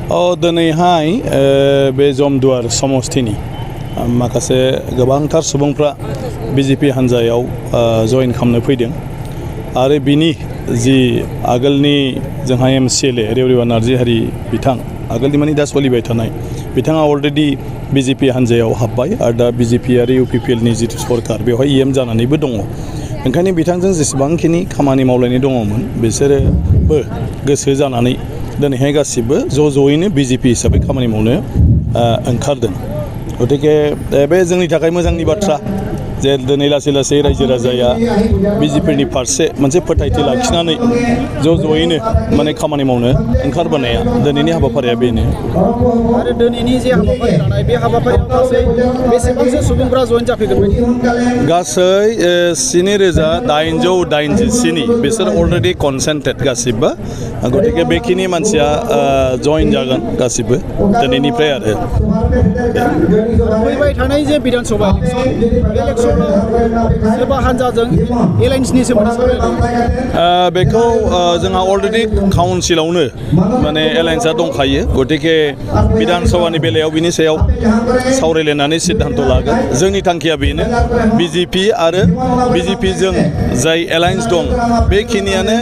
दिनैहाय बे जमदुवार समस्तिनि माखासे गोबांथार सुबुंफ्रा बिजेपि हान्जायाव जइन खालामनो फैदों आरो बिनि जि आगोलनि जोंहा MCLA रेवरिवा नार्जिहारि बिथां आगोलनि माने दा सोलिबाय थानाय बिथाङा अलरेडि बिजेपि हान्जायाव हाबबाय आरो दा बिजेपि आरो UPPL नि जिथु सरकार बेवहाय EM जानानैबो दङ। ओंखायनो बिथांजों जेसेबांखिनि खामानि मावलायनाय दङमोन बिसोरोबो गोसो जानानै दिनैहाय गासिबो ज'यैनो बिजेपि हिसाबै खामानि मावनो ओंखारदों। गतिके बे जोंनि थाखाय मोजांनि बाथ्रा जे दिनै लासै लासै रायजो राजाया बिजेपिनि फारसे मोनसे फोथायथि लाखिनानै ज'यैनो माने खामानि मावनो ओंखारबोनाया दिनैनि हाबाफारिया बेनो। आरो दिनैनि जे हाबाफारि लानाय बे हाबाफारियाव गासै बेसेबांसो सुबुंफोरा जइन जाफैगोन बायदि? गासै 7,887 बिसोर अलरेडि कनसेन्टेड गासिबो। गतिके बेखिनि मानसिया जइन जागोन गासिबो दिनैनिफ्राय आरो फैबाय थानाय जे बिधान सभा इलेक्सनाव सोरबा हान्जाजों एलायन्सनि सोमोन्दै सावरायदों बेखौ जोंहा अलरेडि काउन्सिलावनो माने एलायन्सआ दंखायो। गतिके बिधान सभानि बेलायाव बिनि सायाव सावरायलायनानै सिद्धान्त लागोन। जोंनि थांखिया बेनो बिजेपि आरो बिजेपिजों जाय एलायन्स दं बेखिनियानो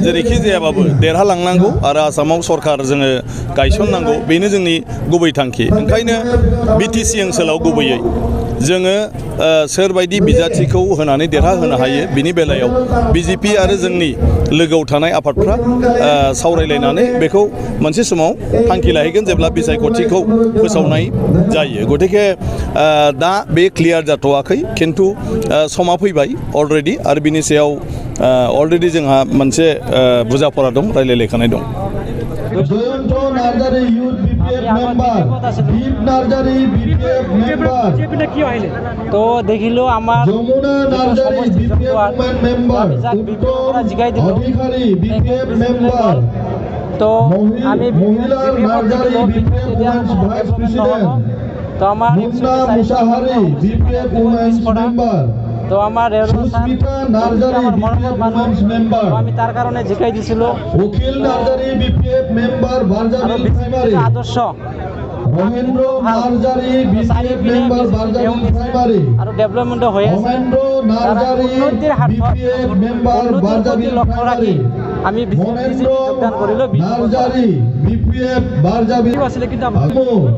जेरैखि जायाबाबो देरहालांनांगौ आरो आसामाव सरकार जोङो गायसननांगौ बेनो जोंनि गुबै थांखि। ओंखायनो BTC ओनसोलाव गुबैयै जोङो सोरबायदि बिजाथिखौ होनानै देरहाहोनो हायो बिनि बेलायाव बिजेपि आरो जोंनि लोगोआव थानाय आफादफ्रा सावरायलायनानै बेखौ मोनसे समाव थांखि लाहैगोन जेब्ला बिसायख'थिखौ फोसावनाय जायो। गतिके दा बे क्लियार जाथ'वाखै खिन्थु समा फैबाय अलरेडि आरो बिनि सायाव अलरेडि जोंहा मोनसे बुजाफोरा दं रायलायलायखानाय दं। Jayanta Narzary youth BPF member Deep Narzary BPF member तो देखिलो आमार Jamuna Narzary BPF women member Uttar Adhikari BPF member तो आमी Mahila Narzary BPF women's vice president तो आमार Munna Musahary BPF women's member तो आमार Susmita Narzary BPF women's member আমি তার কারণে জিকাই দিছিল Akhil Narzary BPF member Barjabil primary আদর্শ Mahendra Narzary BPF member Barjabil primary আর ডেভেলপমেন্ট হয়ে আছে Mahendra Narzary BPF member Barjabil primary আমি মহেন্দ্র যোগদান করিল নার্জারি BPF বারজাবিল আসলে কিন্তু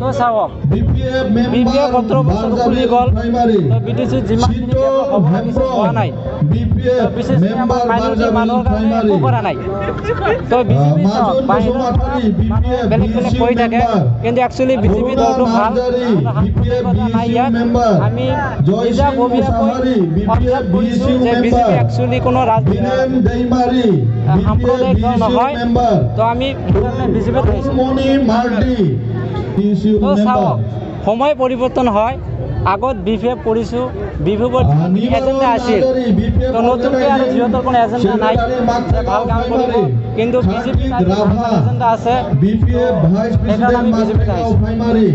তো চাও BPF মেম্বার বারজাবিল প্রাইমারি তো বিটিসি জিমানখিনি হওয়া নাই BPF মেম্বার বারজাবিল প্রাইমারি করা নাই তো বিজেপি বেলেগ বেলেগ কই থাকে কিন্তু অ্যাকচুয়ালি বিজেপি দলটো ভাল আমি নিজা গভীরা অবজার্ভ কৰিছো যে বিজেপি অ্যাকচুয়ালি কোনো রাজনীতি সাম্প্রদায়িক দল নহয় তো আমি বিজেপি তো চাও সময় পরিবর্তন হয় আগত BPF কৰিছো BPFৰ এজেন্ডা আছিল তো নতুনকৈ আৰু যিহেতু কোনো এজেন্ডা নাই ভাল কাম কৰিব কিন্তু বিজেপি এজেন্ডা আছে BPF ভাইস প্রেসিডেন্ট মাসকাও প্রাইমারি